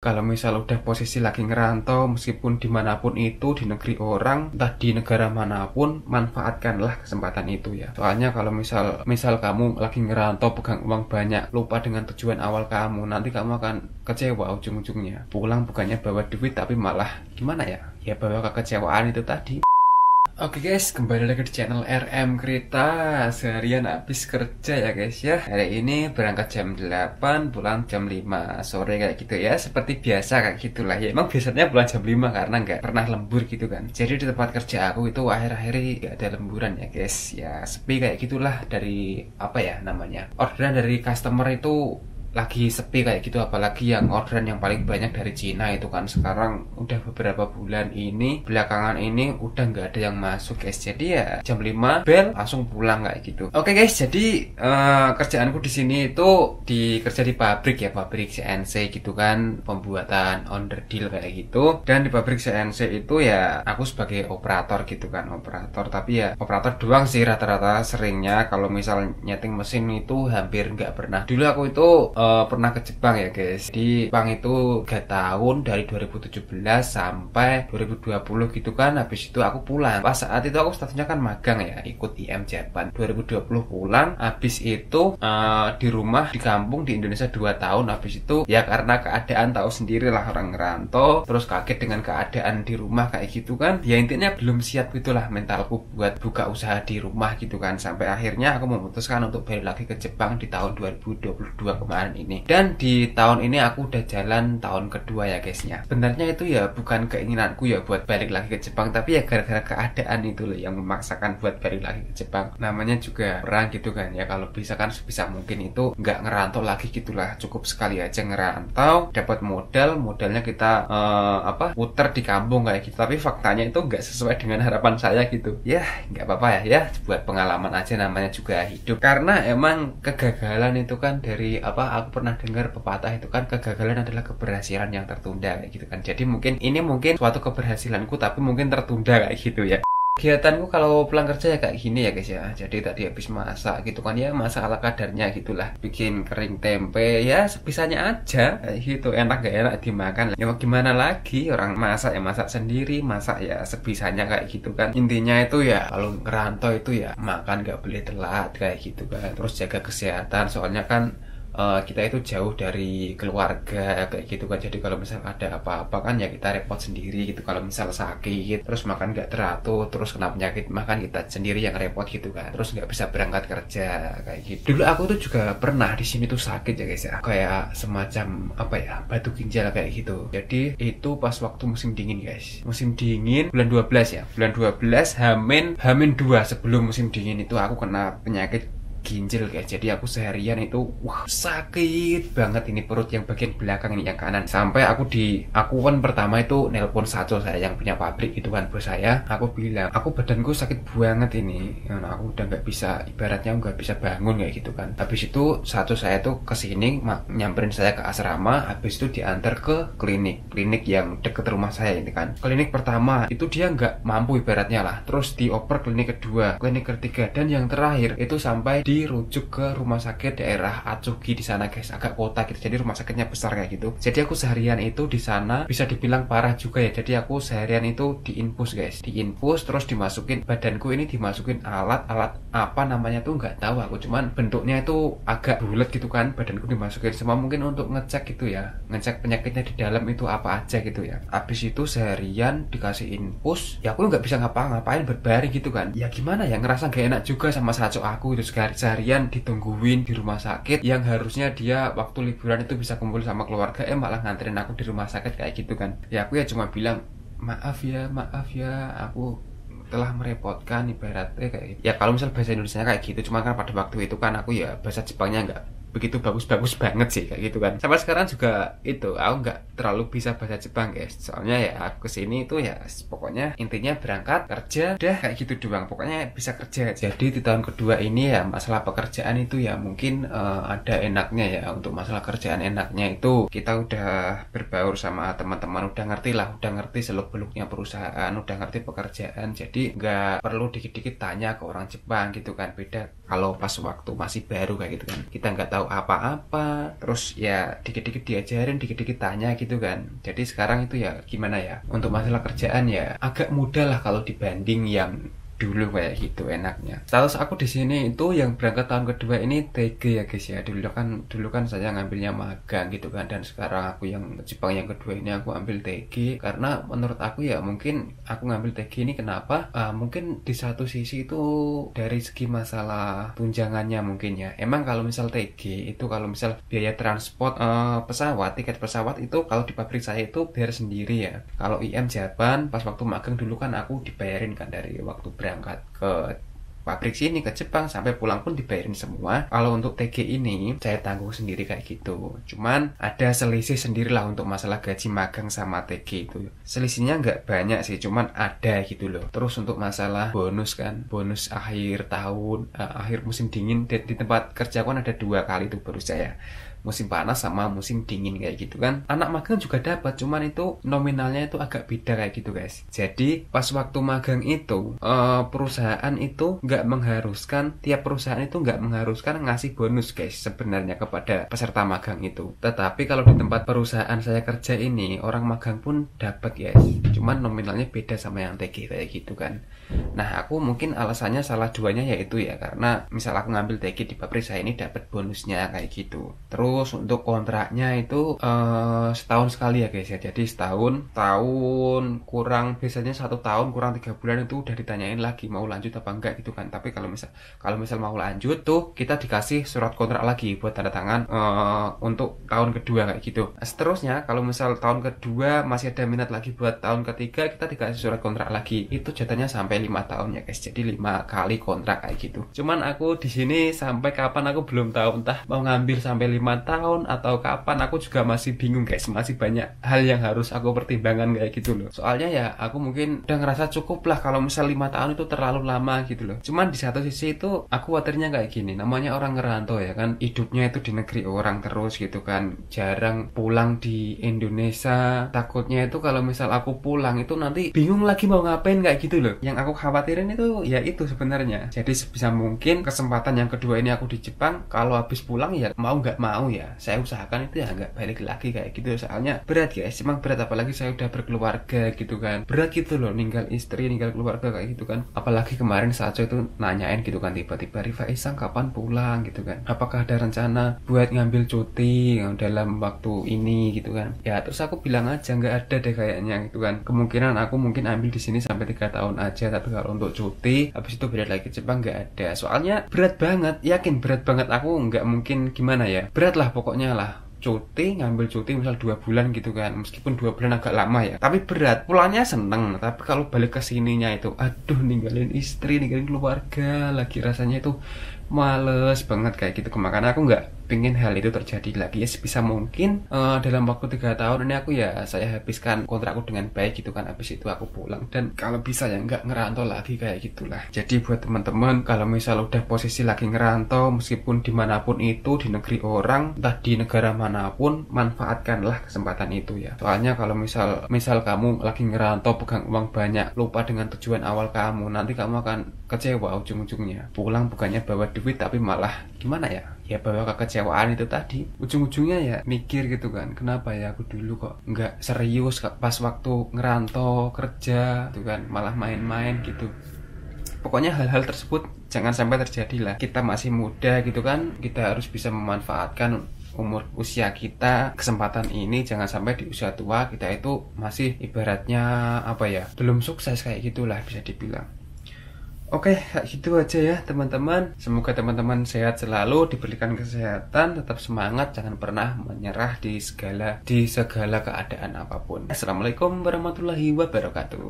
kalau misal udah posisi lagi ngerantau, meskipun dimanapun itu, di negeri orang, entah di negara manapun, manfaatkanlah kesempatan itu ya. Soalnya kalau misal kamu lagi ngerantau pegang uang banyak, lupa dengan tujuan awal kamu, nanti kamu akan kecewa ujung-ujungnya. Pulang bukannya bawa duit tapi malah gimana ya? Ya bawa kekecewaan itu tadi. Oke guys, kembali lagi di channel RM Krita. Seharian habis kerja ya guys ya. Hari ini berangkat jam 8, pulang jam 5 sore kayak gitu ya. Seperti biasa kayak gitulah ya. Emang biasanya pulang jam 5 karena nggak pernah lembur gitu kan. Jadi di tempat kerja aku itu akhir-akhir ini nggak ada lemburan ya guys. Ya sepi kayak gitulah dari apa ya namanya. Orderan dari customer itu lagi sepi kayak gitu, apalagi yang orderan yang paling banyak dari Cina itu kan sekarang udah beberapa bulan ini belakangan ini udah nggak ada yang masuk guys. Jadi ya jam 5 bel langsung pulang kayak gitu. Oke guys, jadi kerjaanku di sini itu kerja di pabrik ya, pabrik CNC gitu kan, pembuatan onderdil kayak gitu. Dan di pabrik CNC itu ya aku sebagai operator gitu kan, operator, tapi ya operator doang sih rata-rata seringnya. Kalau misal nyeting mesin itu hampir nggak pernah. Dulu aku itu pernah ke Jepang ya guys. Di Jepang itu 3 tahun dari 2017 sampai 2020 gitu kan. Habis itu aku pulang. Pas saat itu aku statusnya kan magang ya, ikut IM Japan. 2020 pulang. Habis itu di rumah di kampung di Indonesia 2 tahun. Habis itu ya karena keadaan tahu sendiri lah, orang ngerantau, terus kaget dengan keadaan di rumah kayak gitu kan. Ya intinya belum siap gitulah mentalku buat buka usaha di rumah gitu kan. Sampai akhirnya aku memutuskan untuk balik lagi ke Jepang di tahun 2022 kemarin ini. Dan di tahun ini aku udah jalan tahun kedua ya guysnya. Sebenarnya itu ya bukan keinginanku ya buat balik lagi ke Jepang, tapi ya gara-gara keadaan itu loh yang memaksakan buat balik lagi ke Jepang. Namanya juga perang gitu kan ya, kalau bisa kan sebisa mungkin itu nggak ngerantau lagi gitulah, cukup sekali aja ngerantau, dapat modalnya kita puter di kampung kayak gitu. Tapi faktanya itu nggak sesuai dengan harapan saya gitu ya. Nggak apa-apa ya buat pengalaman aja, namanya juga hidup. Karena emang kegagalan itu kan dari aku pernah dengar pepatah itu kan, kegagalan adalah keberhasilan yang tertunda kayak gitu kan. Jadi mungkin suatu keberhasilanku tapi mungkin tertunda kayak gitu ya. Kegiatanku kalau pulang kerja ya kayak gini ya guys ya. Jadi tadi habis masak gitu kan ya, masak ala kadarnya gitulah, bikin kering tempe ya sebisanya aja kayak gitu. Enak gak enak dimakan ya mau gimana lagi, orang masak ya masak sendiri, masak ya sebisanya kayak gitu kan. Intinya itu ya kalau ngerantau itu ya makan gak boleh telat kayak gitu kan. Terus jaga kesehatan, soalnya kan kita itu jauh dari keluarga kayak gitu kan. Jadi kalau misal ada apa-apa kan ya kita repot sendiri gitu. Kalau misal sakit terus makan gak teratur, terus kena penyakit, makan kita sendiri yang repot gitu kan. Terus gak bisa berangkat kerja kayak gitu. Dulu aku tuh juga pernah di sini tuh sakit ya guys ya, kayak semacam batu ginjal kayak gitu. Jadi itu pas waktu musim dingin guys, musim dingin bulan 12 ya, bulan 12 Hamin 2 sebelum musim dingin itu aku kena penyakit ginjal guys. Jadi aku seharian itu sakit banget ini perut yang bagian belakang ini yang kanan. Sampai aku kan pertama itu nelpon Saco, saya yang punya pabrik itu kan, bos saya. Aku bilang aku badanku sakit banget ini, aku udah nggak bisa, ibaratnya nggak bisa bangun kayak gitu kan. Habis itu Saco saya tuh kesini nyamperin saya ke asrama. Habis itu diantar ke klinik yang deket rumah saya ini kan. Klinik pertama itu dia nggak mampu ibaratnya lah, terus dioper klinik kedua, klinik ketiga, dan yang terakhir itu sampai dirujuk ke rumah sakit daerah Atsugi di sana guys, agak kota gitu. Jadi rumah sakitnya besar kayak gitu. Jadi aku seharian itu di sana bisa dibilang parah juga ya. Jadi aku seharian itu diinfus guys, terus dimasukin badanku ini, dimasukin alat apa namanya tuh nggak tahu aku, cuman bentuknya itu agak bulat gitu kan. Badanku dimasukin semua mungkin untuk ngecek gitu ya, ngecek penyakitnya di dalam itu apa aja gitu ya. Habis itu seharian dikasih infus ya, aku nggak bisa ngapa-ngapain, berbaring gitu kan. Ya gimana ya, ngerasa gak enak juga sama Saco aku itu. Seharian ditungguin di rumah sakit, yang harusnya dia waktu liburan itu bisa kumpul sama keluarga, malah nganterin aku di rumah sakit kayak gitu kan. Ya aku ya cuma bilang maaf ya aku telah merepotkan, ibaratnya kayak gitu. Ya kalau misal bahasa Indonesia kayak gitu, cuma kan pada waktu itu kan aku ya bahasa Jepangnya nggak begitu bagus banget sih kayak gitu kan. Sampai sekarang juga itu aku nggak terlalu bisa bahasa Jepang guys, soalnya ya aku kesini itu ya pokoknya intinya berangkat kerja udah kayak gitu doang, pokoknya bisa kerja. Jadi di tahun kedua ini ya masalah pekerjaan itu ya mungkin ada enaknya ya. Untuk masalah kerjaan enaknya itu kita udah berbaur sama teman-teman, udah ngerti seluk beluknya perusahaan, udah ngerti pekerjaan. Jadi nggak perlu dikit-dikit tanya ke orang Jepang gitu kan. Beda kalau pas waktu masih baru kayak gitu kan, kita nggak tahu tahu apa-apa, terus ya dikit-dikit diajarin, dikit-dikit tanya gitu kan. Jadi sekarang itu ya gimana ya, untuk masalah kerjaan ya agak mudah lah kalau dibanding yang dulu kayak gitu enaknya. Status aku di sini itu yang berangkat tahun kedua ini TG ya guys ya. Dulu kan saya ngambilnya magang gitu kan, dan sekarang aku yang Jepang yang kedua ini aku ambil TG karena menurut aku ya mungkin aku ngambil TG ini kenapa? Mungkin di satu sisi itu dari segi masalah tunjangannya mungkin ya. Emang kalau misal TG itu kalau misal biaya transport pesawat, tiket pesawat itu kalau di pabrik saya itu bayar sendiri ya. Kalau IM Japan pas waktu magang dulu kan aku dibayarin kan dari waktu berangkat ke pabrik sini ke Jepang sampai pulang pun dibayarin semua. Kalau untuk TG ini saya tanggung sendiri kayak gitu. Cuman ada selisih sendirilah untuk masalah gaji magang sama TG itu. Selisihnya nggak banyak sih, cuman ada gitu loh. Terus untuk masalah bonus kan, bonus akhir tahun, akhir musim dingin di tempat kerja kan ada 2 kali tuh baru saya. Musim panas sama musim dingin kayak gitu kan. Anak magang juga dapat, cuman itu nominalnya itu agak beda kayak gitu guys. Jadi pas waktu magang itu perusahaan itu nggak mengharuskan, tiap perusahaan itu nggak mengharuskan ngasih bonus guys sebenarnya kepada peserta magang itu. Tetapi kalau di tempat perusahaan saya kerja ini orang magang pun dapat guys, cuman nominalnya beda sama yang TG kayak gitu kan. Nah aku mungkin alasannya salah duanya yaitu ya karena misal aku ngambil TG di pabrik saya ini dapat bonusnya kayak gitu. Terus untuk kontraknya itu setahun sekali ya guys ya. Jadi setahun kurang, biasanya 1 tahun kurang 3 bulan itu udah ditanyain lagi mau lanjut apa enggak gitu kan. Tapi kalau misal mau lanjut tuh kita dikasih surat kontrak lagi buat tanda tangan untuk tahun kedua kayak gitu. Nah, seterusnya kalau misal tahun kedua masih ada minat lagi buat tahun ketiga kita dikasih surat kontrak lagi. Itu jatahnya sampai 5 tahun ya guys. Jadi 5 kali kontrak kayak gitu. Cuman aku di sini sampai kapan aku belum tahu, entah mau ngambil sampai 5 tahun atau kapan aku juga masih bingung guys. Masih banyak hal yang harus aku pertimbangkan kayak gitu loh. Soalnya ya aku mungkin udah ngerasa cukup lah kalau misal 5 tahun itu terlalu lama gitu loh. Cuman di satu sisi itu aku khawatirnya kayak gini, namanya orang ngerantau ya kan, hidupnya itu di negeri orang terus gitu kan, jarang pulang di Indonesia. Takutnya itu kalau misal aku pulang itu nanti bingung lagi mau ngapain kayak gitu loh. Yang aku khawatirin itu ya itu sebenarnya. Jadi sebisa mungkin kesempatan yang kedua ini aku di Jepang, kalau habis pulang ya mau nggak mau ya saya usahakan itu ya nggak balik lagi kayak gitu. Soalnya berat guys, emang berat, apalagi saya udah berkeluarga gitu kan, berat gitu loh, ninggal istri, ninggal keluarga kayak gitu kan. Apalagi kemarin saat saya itu nanyain gitu kan, tiba-tiba Rifa Isang kapan pulang gitu kan, apakah ada rencana buat ngambil cuti dalam waktu ini gitu kan. Ya terus aku bilang aja nggak ada deh kayaknya gitu kan. Kemungkinan aku mungkin ambil di sini sampai 3 tahun aja, tapi kalau untuk cuti habis itu balik lagi ke Jepang nggak ada. Soalnya berat banget, yakin berat banget. Aku nggak mungkin gimana ya, berat lah pokoknya lah. Ngambil cuti misal 2 bulan gitu kan, meskipun 2 bulan agak lama ya, tapi berat. Pulangnya seneng, tapi kalau balik ke sininya itu aduh, ninggalin istri, ninggalin keluarga lagi, rasanya itu males banget kayak gitu. Makanya aku nggak pengen hal itu terjadi lagi ya. Sebisa mungkin dalam waktu 3 tahun ini aku ya saya habiskan kontrakku dengan baik gitu kan. Habis itu aku pulang, dan kalau bisa ya nggak ngerantau lagi kayak gitulah. Jadi buat teman-teman kalau misal udah posisi lagi ngerantau, meskipun dimanapun itu di negeri orang, entah di negara manapun, manfaatkanlah kesempatan itu ya. Soalnya kalau misal kamu lagi ngerantau pegang uang banyak, lupa dengan tujuan awal kamu, nanti kamu akan kecewa ujung-ujungnya. Pulang bukannya bawa duit tapi malah gimana ya, bawa kekecewaan itu tadi. Ujung-ujungnya ya mikir gitu kan, kenapa ya aku dulu kok nggak serius pas waktu ngerantau kerja gitu kan, malah main-main gitu. Pokoknya hal-hal tersebut jangan sampai terjadi lah. Kita masih muda gitu kan, kita harus bisa memanfaatkan usia kita, kesempatan ini. Jangan sampai di usia tua kita itu masih ibaratnya belum sukses kayak gitulah bisa dibilang. Oke, gitu aja ya teman-teman. Semoga teman-teman sehat selalu, diberikan kesehatan, tetap semangat, jangan pernah menyerah di segala keadaan apapun. Assalamualaikum warahmatullahi wabarakatuh.